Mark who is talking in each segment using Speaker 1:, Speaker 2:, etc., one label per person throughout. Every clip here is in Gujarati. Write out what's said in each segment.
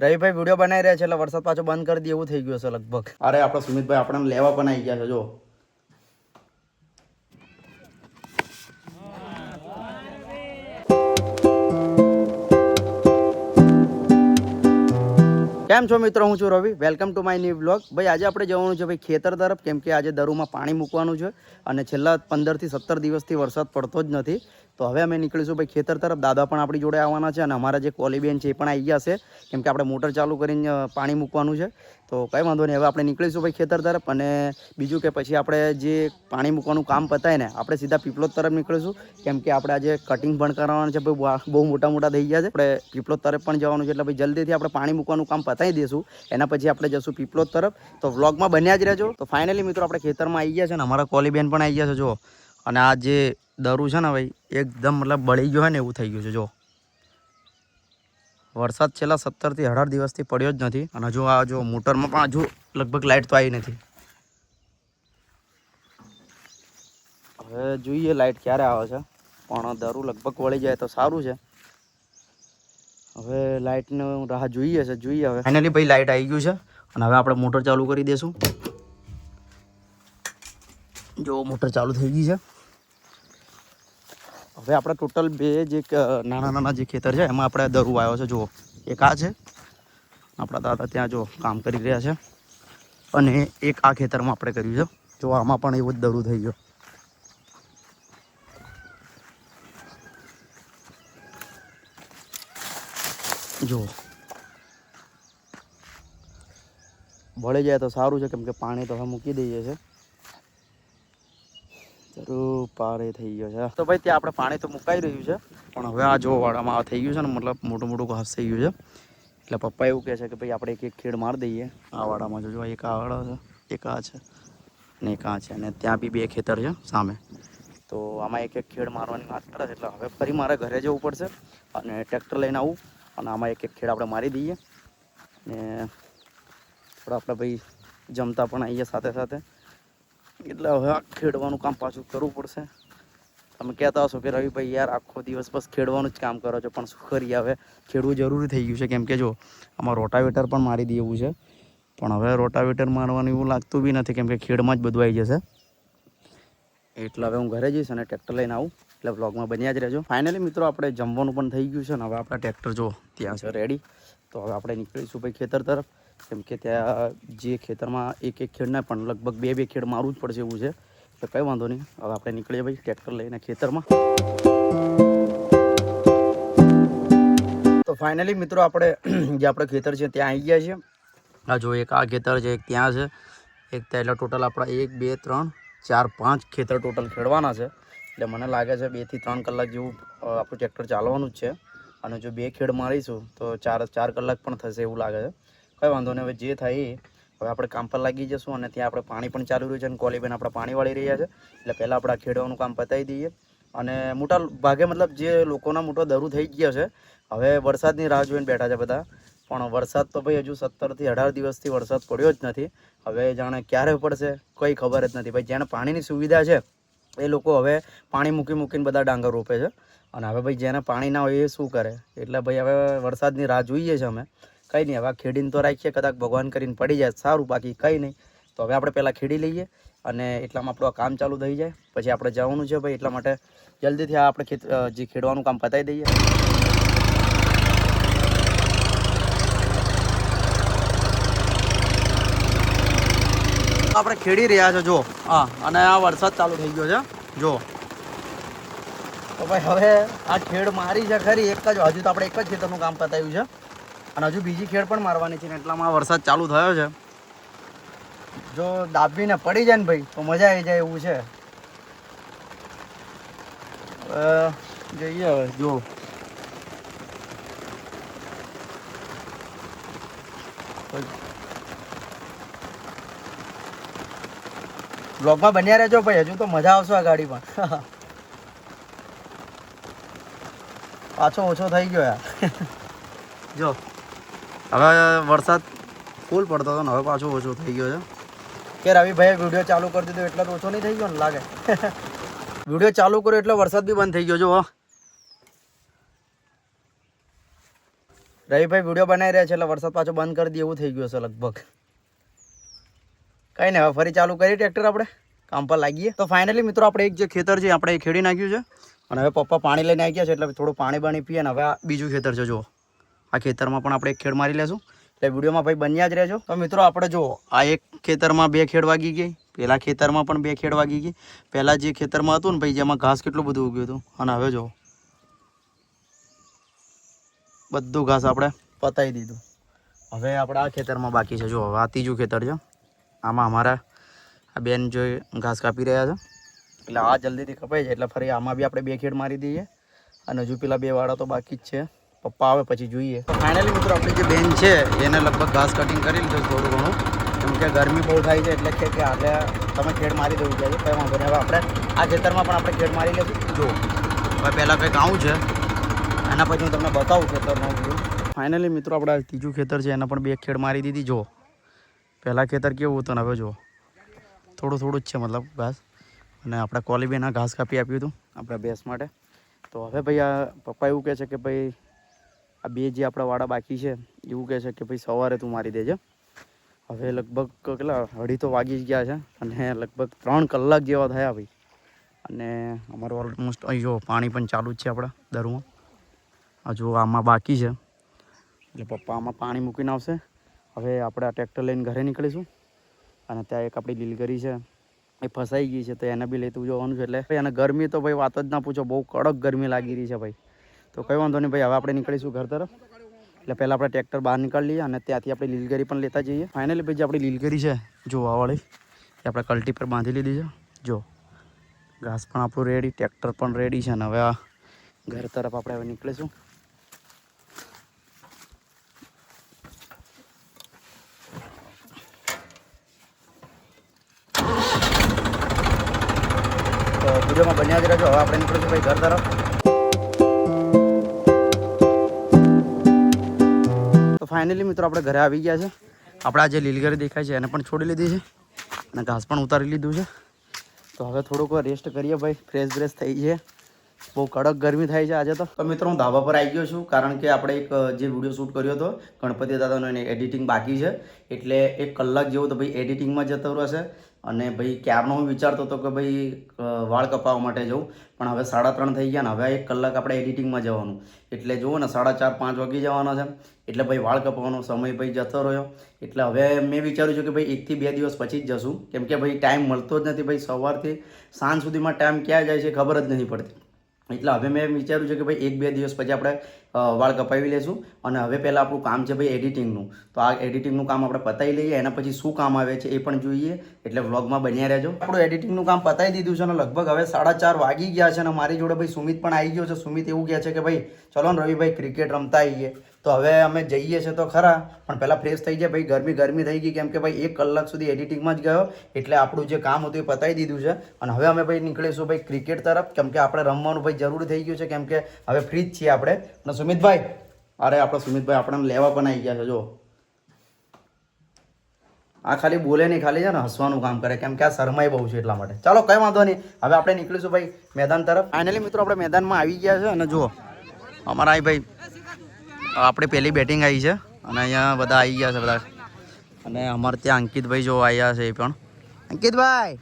Speaker 1: રવિભાઈ વિડીયો બનાવી રહ્યા છે એટલે વરસાદ પાછો બંધ કરી દે એવું થઈ ગયું છે લગભગ. અરે આપણે સુમિતભાઈ આપણે લેવા પણ આવી ગયા છે. જો કેમ છો મિત્રો, હું છું Ravi. Welcome to my new blog. ભાઈ આજે આપણે જવાનું છે ભાઈ ખેતર તરફ, કેમ કે આજે દરુમાં પાણી મૂકવાનું છે અને છેલ્લા 15 થી 17 દિવસથી વરસાદ પડતો જ નથી. તો હવે અમે નીકળીશું ભાઈ ખેતર તરફ. દાદા પણ આપણી જોડે આવવાના છે અને અમારા જે કોલીબેન છે એ પણ આવી ગયા છે, કેમ કે આપણે મોટર ચાલુ કરીને પાણી મૂકવાનું છે. તો કંઈ વાંધો નહીં, હવે આપણે નીકળીશું ભાઈ ખેતર તરફ. અને બીજું કે પછી આપણે જે પાણી મૂકવાનું કામ પતાય ને આપણે સીધા પીપલોદ તરફ નીકળીશું, કેમ કે આપણે આજે કટિંગ પણ કરવાનું છે. બહુ મોટા મોટા થઈ ગયા છે. આપણે પીપલોદ તરફ પણ જવાનું છે, એટલે ભાઈ જલ્દીથી આપણે પાણી મૂકવાનું કામ પતાવી દઈશું. એના પછી આપણે જશું પીપલોદ તરફ. તો વ્લોગમાં બન્યા જ રહેજો. તો ફાઇનલી મિત્રો આપણે ખેતરમાં આવી ગયા છે ને અમારા કોલીબેન પણ આવી ગયા છે. જો અને આ જે દરું છે ને ભાઈ એકદમ મતલબ બળી ગયો હોય ને એવું થઈ ગયું છે. જો વરસાદ છેલ્લા 17 થી 18 દિવસથી પડ્યો જ નથી. અને હજુ આ જો મોટરમાં પણ હજુ લગભગ લાઇટ તો આવી નથી. હવે જોઈએ લાઇટ ક્યારે આવે છે, પણ દરું લગભગ વળી જાય તો સારું છે. હવે લાઇટનું રાહ જોઈએ છે, જોઈએ. હવે ફાઇનલી ભાઈ લાઇટ આવી ગયું છે અને હવે આપણે મોટર ચાલુ કરી દઈશું. જો મોટર ચાલુ થઈ ગઈ છે. હવે આપણે ટોટલ બે જે નાના નાના જે ખેતર છે એમાં આપણે દરું આવ્યો છે. જુઓ, એક આ છે, આપણા દાદા ત્યાં જો કામ કરી રહ્યા છે, અને એક આ ખેતરમાં આપણે કર્યું છે. જો આમાં પણ એવું જ દરું થઈ ગયું. જો ભળી જાય તો સારું છે, કેમ કે પાણી તો હવે મૂકી દઈએ છે. જરૂર પારે થઈ ગયો છે. તો ભાઈ ત્યાં આપણે પાણી તો મુકાઈ રહ્યું છે, પણ હવે આ જો વાડામાં આ થઈ ગયું છે ને, મતલબ મોટું મોટું ઘાસ થઈ ગયું છે. એટલે પપ્પા એવું કહે છે કે ભાઈ આપણે એક એક ખેડ મારી દઈએ આ વાડામાં. જો એક આ વાડા છે, એક આ છે ને એક આ છે, અને ત્યાં બી બે ખેતર છે સામે. તો આમાં એક એક ખેડ મારવાની વાત કરે છે. એટલે હવે ફરી મારે ઘરે જવું પડશે અને ટ્રેક્ટર લઈને આવું અને આમાં એક એક ખેડ આપણે મારી દઈએ. ને થોડા આપણે ભાઈ જમતા પણ આવીએ સાથે સાથે. એટલે હવે આ ખેડવાનું કામ પાછું કરવું પડશે. તમે કહેતા હશો કે રવિભાઈ યાર આખો દિવસ બસ ખેડવાનું જ કામ કરો છો, પણ શું કરીએ, હવે ખેડવું જરૂરી થઈ ગયું છે. કેમ કે જો આમાં રોટાવેટર પણ મારી દેવું છે, પણ હવે રોટાવેટર મારવાનું એવું લાગતું બી નથી, કેમ કે ખેડમાં જ બધું આવી જશે. એટલે હવે હું ઘરે જઈશ અને ટ્રેક્ટર લઈને આવું. એટલે વ્લોગમાં બન્યા જ રહેજો. ફાઇનલી મિત્રો આપણે જમવાનું પણ થઈ ગયું છે ને હવે આપણા ટ્રેક્ટર જો ત્યાં છે રેડી. તો હવે આપણે નીકળીશું ભાઈ ખેતર તરફ, કેમ કે ત્યાં જે ખેતરમાં એક એક ખેડને પણ લગભગ બે બે ખેડ મારવું જ પડશે એવું છે. એટલે કંઈ વાંધો નહીં, હવે આપણે નીકળીએ ભાઈ ટ્રેક્ટર લઈને ખેતરમાં. તો ફાઇનલી મિત્રો આપણે જે આપણે ખેતર છે ત્યાં આવી ગયા છીએ. આ જો એક આ ખેતર છે, એક ત્યાં છે, એક ત્યાં. એટલે ટોટલ આપણા 1 2 3 4 5 ખેતર ટોટલ ખેડવાના છે. એટલે મને લાગે છે 2 થી 3 કલાક જેવું આપણું ટ્રેક્ટર ચાલવાનું જ છે. અને જો બે ખેડ મારીશું તો 4 કલાક પણ થશે એવું લાગે છે. કંઈ વાંધો નહીં, હવે જે થાય એ. હવે આપણે કામ પર લાગી જશું અને ત્યાં આપણે પાણી પણ ચાલુ રહ્યું છે અને કોલીબેન આપણે પાણી વાળી રહ્યા છે. એટલે પહેલાં આપણે ખેડવાનું કામ પતાવી દઈએ. અને મોટા ભાગે મતલબ જે લોકોના મોટો દરું થઈ ગયો છે, હવે વરસાદની રાહ જોઈને બેઠા છે બધા. પણ વરસાદ તો ભાઈ હજુ 17 થી 18 દિવસથી વરસાદ પડ્યો જ નથી. હવે જાણે ક્યારે પડશે કંઈ ખબર જ નથી. ભાઈ જેને પાણીની સુવિધા છે એ લોકો હવે પાણી મૂકીને બધા ડાંગર રોપે છે. અને હવે ભાઈ જેને પાણી ના હોય એ શું કરે. એટલે ભાઈ હવે વરસાદની રાહ જોઈએ છે અમે. કંઈ નહીં, હવે ખેડીને તો રાખીએ, કદાચ ભગવાન કરીને પડી જાય સારું, બાકી કંઈ નહીં. તો હવે આપણે પહેલાં ખેડી લઈએ અને એટલામાં આપણું કામ ચાલુ થઈ જાય. પછી આપણે જવાનું છે ભાઈ, એટલા માટે જલ્દીથી આ આપણે જે ખેડવાનું કામ પતાવી દઈએ. આપણે ખેડી રહ્યા છે જો હા, અને આ વરસાદ ચાલુ થઈ ગયો છે જો. તો ભાઈ હવે આ ખેડ મારી છે ખરી એક જ, હજુ તો આપણે એક જ ખેતરનું કામ પતાવ્યું છે અને હજુ બીજી ખેડ પણ મારવાની છે. ને એટલામાં વરસાદ ચાલુ થયો છે. જો દાબીને પડી જાય ને ભાઈ તો મજા આવી જાય એવું છે. જોઈએ હવે જો. બ્લોગમાં બન્યા રહેજો ભાઈ, હજુ તો મજા આવશે આ ગાડી પણ. પાછો ઓછો થઈ ગયો યાર. જો હવે વરસાદ ફૂલ પડતો હતો ને હવે પાછો ઓછો થઈ ગયો છે. કે રવિભાઈએ વિડીયો ચાલુ કરી દીધો એટલે તો ઓછો નહીં થઈ ગયો ને લાગે. વિડીયો ચાલુ કર્યો એટલે વરસાદ બી બંધ થઈ ગયો. જો રવિભાઈ વિડીયો બનાવી રહ્યા છે એટલે વરસાદ પાછો બંધ કરી દે એવું થઈ ગયું છે લગભગ. કંઈ નહીં, હવે ફરી ચાલુ કરીએ ટ્રેક્ટર આપણે કામ પર લાગીએ. તો ફાઇનલી મિત્રો આપણે એક જે ખેતર છે આપણે એ ખેડી નાખ્યું છે અને હવે પપ્પા પાણી લઈને આવી ગયા છે એટલે થોડું પાણી પીએ ને હવે આ બીજું ખેતર છે. જુઓ આ ખેતરમાં પણ આપણે એક ખેડ મારી લેશું એટલે વિડીયોમાં ભાઈ બન્યા જ રહેજો. તો મિત્રો આપણે જુઓ આ એક ખેતરમાં 2 ખેડ વાગી ગઈ, પેલા ખેતરમાં પણ 2 ખેડ વાગી ગઈ. પહેલાં જે ખેતરમાં હતું ને ભાઈ જેમાં ઘાસ કેટલું બધું ઉગ્યું હતું અને હવે જુઓ બધું ઘાસ આપણે પતાવી દીધું. હવે આપણે આ ખેતરમાં બાકી છે. જુઓ આ ત્રીજું ખેતર છે. આમાં અમારા આ બેન જો ઘાસ કાપી રહ્યા છે એટલે આ જલ્દીથી કપાઈ જાય એટલે ફરી આમાં બી આપણે 2 ખેડ મારી દઈએ અને હજુ પેલા 2 વાળા તો બાકી જ છે. પપ્પા આવે પછી જોઈએ. તો ફાઇનલી મિત્રો આપણી જે બેન છે એને લગભગ ઘાસ કટિંગ કરી લીધું થોડું ઘણું, કેમ કે ગરમી બહુ થાય છે એટલે કે આજે તમે ખેડ મારી દેવું છે. કંઈ વાંધો નહીં, હવે આપણે આ ખેતરમાં પણ આપણે ખેડ મારી લઈશું. જુઓ હવે પહેલાં કંઈક આવું છે એના પછી હું તમને બતાવું ખેતરનો વ્યૂ. ફાઇનલી મિત્રો આપણે ત્રીજું ખેતર છે એના પણ 2 ખેડ મારી દીધી. જુઓ પહેલાં ખેતર કેવું હતું ને હવે જુઓ થોડું જ છે મતલબ ઘાસ. અને આપણે કોલીબેના ઘાસ કાપી આપ્યું હતું આપણા ભેંસ માટે. તો હવે ભાઈ આ પપ્પા એવું કહે છે કે ભાઈ આ 2 જે આપણા વાડા બાકી છે એવું કહે છે કે ભાઈ સવારે તું મારી દેજે. હવે લગભગ કેટલા 2:30 તો વાગી જ ગયા છે અને લગભગ 3 કલાક જેવા થયા ભાઈ. અને અમારું ઓલમોસ્ટ અહીં જો પાણી પણ ચાલુ જ છે આપણા દરમાં. હજુ આમાં બાકી છે એટલે પપ્પા આમાં પાણી મૂકીને આવશે. હવે આપણે આ ટ્રેક્ટર લઈને ઘરે નીકળીશું અને ત્યાં એક આપણી લીલગરી છે એ ફસાઈ ગઈ છે તો એને બી લેતું જવાનું છે. એટલે અને ગરમી તો ભાઈ વાત જ ના પૂછો, બહુ કડક ગરમી લાગી રહી છે ભાઈ. તો કંઈ વાંધો નહીં ભાઈ, હવે આપણે નીકળીશું ઘર તરફ. એટલે પહેલાં આપણે ટ્રેક્ટર બહાર નીકાળી લઈએ અને ત્યાંથી આપણે લીલગરી પણ લેતા જઈએ. ફાઇનલી ભાઈ જે આપણી લીલગરી છે જોવાવાળી એ આપણે કલ્ટી પર બાંધી લીધી છે. જો ઘાસ પણ આપણું રેડી, ટ્રેક્ટર પણ રેડી છે અને હવે આ ઘર તરફ આપણે હવે નીકળીશું. તો વિડીયોમાં બન્યા જ રહેજો. હવે આપણે નીકળીશું ભાઈ ઘર તરફ. તો ફાઇનલી મિત્રો આપણે ઘરે આવી ગયા છે. આપણે આ જે લીલગરી દેખાય છે એને પણ છોડી લીધી છે અને ઘાસ પણ ઉતારી લીધું છે. તો હવે થોડુંક રેસ્ટ કરીએ ભાઈ, ફ્રેશ બ્રેશ થઈ છે. બહુ કડક ગરમી થાય છે આજે તો. મિત્રો હું ધાબા પર આવી ગયો છું કારણ કે આપણે એક જે વિડીયો શૂટ કર્યો હતો ગણપતિ દાદાનો એની એડિટિંગ બાકી છે એટલે 1 કલાક જેવું તો ભાઈ એડિટિંગમાં જતો રહેશે. અને ભાઈ ક્યારનો હું વિચારતો હતો કે ભાઈ વાળ કપાવવા માટે જવું, પણ હવે 3:30 થઈ ગયા ને હવે 1 કલાક આપણે એડિટિંગમાં જવાનું એટલે જુઓ ને 4:30-5 વાગી જવાના છે. એટલે ભાઈ વાળ કપાવવાનો સમય ભાઈ જતો રહ્યો એટલે હવે મેં વિચાર્યું છે કે ભાઈ 1 થી 2 દિવસ પછી જ જશું, કેમ કે ભાઈ ટાઈમ મળતો જ નથી ભાઈ. સવારથી સાંજ સુધીમાં ટાઈમ ક્યાં જાય છે ખબર જ નથી પડતી. એટલે હવે મેં વિચાર્યું છે કે ભાઈ 1-2 દિવસ પછી આપણે વાળ કપાવી લઈશું. અને હવે પહેલાં આપણું કામ છે ભાઈ એડિટિંગનું. તો આ એડિટિંગનું કામ આપણે પતાવી લઈએ, એના પછી શું કામ આવે છે એ પણ જોઈએ. એટલે વ્લોગમાં બન્યા રહેજો. આપણું એડિટિંગનું કામ પતાવી દીધું છે અને લગભગ હવે 4:30 વાગી ગયા છે અને મારી જોડે ભાઈ સુમિત પણ આવી ગયો છે. સુમિત એવું કહે છે કે ભાઈ ચલો ને રવિભાઈ ક્રિકેટ રમતા આવીએ. તો હવે અમે જઈએ છીએ તો ખરા, પણ પહેલાં ફ્રેશ થઈ જાય ભાઈ. ગરમી થઈ ગઈ, કેમ કે ભાઈ 1 કલાક સુધી એડિટિંગમાં જ ગયો એટલે આપણું જે કામ હતું એ પતાવી દીધું છે. અને હવે અમે ભાઈ નીકળીશું ભાઈ ક્રિકેટ તરફ, કેમ કે આપણે રમવાનું ભાઈ જરૂરી થઈ ગયું છે, કેમ કે હવે ફ્રી જ છીએ આપણે. અને સુમિતભાઈ, અરે આપણે સુમિતભાઈ આપણને લેવા પણ આવી ગયા છે. જો આ ખાલી બોલે નહીં, ખાલી છે ને હસવાનું કામ કરે, કેમ કે આ શરમાઈ બહુ છે એટલા માટે. ચાલો કંઈ વાંધો નહીં, હવે આપણે નીકળીશું ભાઈ મેદાન તરફ. ફાઇનલી મિત્રો આપણે મેદાનમાં આવી ગયા છે અને જુઓ અમારા અહીં ભાઈ આપણે પહેલી બેટિંગ આવી છે અને અહીંયા બધા આવી ગયા છે બધા. અને અમારે ત્યાં અંકિતભાઈ જો આવ્યા છે એ પણ. અંકિતભાઈ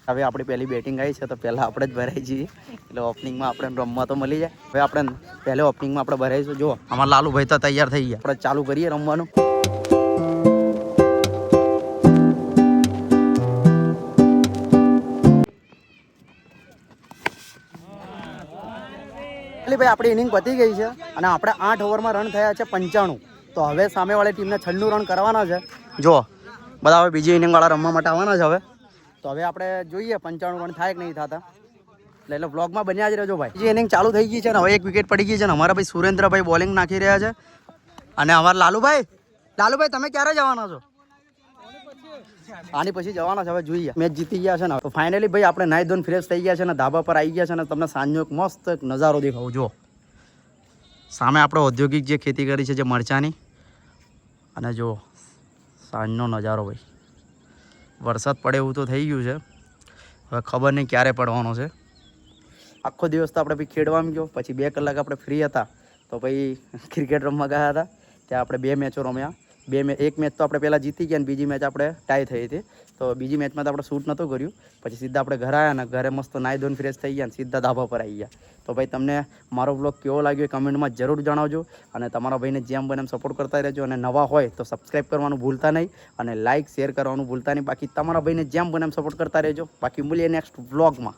Speaker 1: હવે આપણી પહેલી બેટિંગ આવી છે તો પહેલાં આપણે જ ભરાઈ જઈએ એટલે ઓપનિંગમાં આપણે રમવા તો મળી જાય. હવે આપણે પહેલે ઓપનિંગમાં આપણે ભરાઈશું. જો અમારા લાલુભાઈ તો તૈયાર થઈ ગયા, આપણે ચાલુ કરીએ રમવાનું. ભાઈ આપણી ઇનિંગ પતી ગઈ છે અને આપણે 8 ઓવરમાં રન થયા છે 95. તો હવે સામેવાળી ટીમને 96 રન કરવાના છે. જો બધા હવે બીજી ઇનિંગવાળા રમવા માટે આવવાના છે હવે. તો હવે આપણે જોઈએ 95 રન થાય કે નહીં થતા. એટલે વ્લોગમાં બન્યા જ રહેજો ભાઈ. બીજી ઇનિંગ ચાલુ થઈ ગઈ છે ને હવે 1 વિકેટ પડી ગઈ છે ને અમારા ભાઈ સુરેન્દ્રભાઈ બોલિંગ નાખી રહ્યા છે અને અમારા લાલુભાઈ તમે ક્યારે જવાના છો? આની પછી જવાના છે, હવે જોઈએ. મેચ જીતી ગયા છે ને. તો ફાઇનલી ભાઈ આપણે નાઈ ધોઈને ફ્રેશ થઈ ગયા છે ને ધાબા પર આવી ગયા છે ને તમને સાંજનો એક મસ્ત નજારો દેખાવું. જો સામે આપણે ઔદ્યોગિક જે ખેતી કરી છે જે મરચાની, અને જો સાંજનો નજારો ભાઈ. વરસાદ પડે એવું તો થઈ ગયું છે, હવે ખબર નહીં ક્યારે પડવાનો છે. આખો દિવસ તો આપણે ભાઈ ખેડવામાં ગયો, પછી 2 કલાક આપણે ફ્રી હતા તો તો ભાઈ ક્રિકેટ રમવા ગયા હતા. ત્યાં આપણે 2 મેચો રમ્યા. એક મેચ તો આપણે પહેલાં જીતી ગયા અને બીજી મેચ આપણે ટાઈ થઈ હતી. તો બીજી મેચમાં તો આપણે શૂટ નહોતું કર્યું. પછી સીધા આપણે ઘરે આવ્યા ને ઘરે મસ્ત નાહી ધોઈને ફ્રેશ થઈ ગયા અને સીધા ધાબા પર આવી ગયા. તો ભાઈ તમને મારો વ્લોગ કેવો લાગ્યો એ કમેન્ટમાં જરૂર જણાવજો. અને તમારા ભાઈને જેમ બને એમ સપોર્ટ કરતા રહેજો. અને નવા હોય તો સબસ્ક્રાઈબ કરવાનું ભૂલતા નહીં અને લાઇક શેર કરવાનું ભૂલતા નહીં. બાકી તમારા ભાઈને જેમ બને એમ સપોર્ટ કરતા રહેજો. બાકી મળીએ નેક્સ્ટ વ્લોગમાં.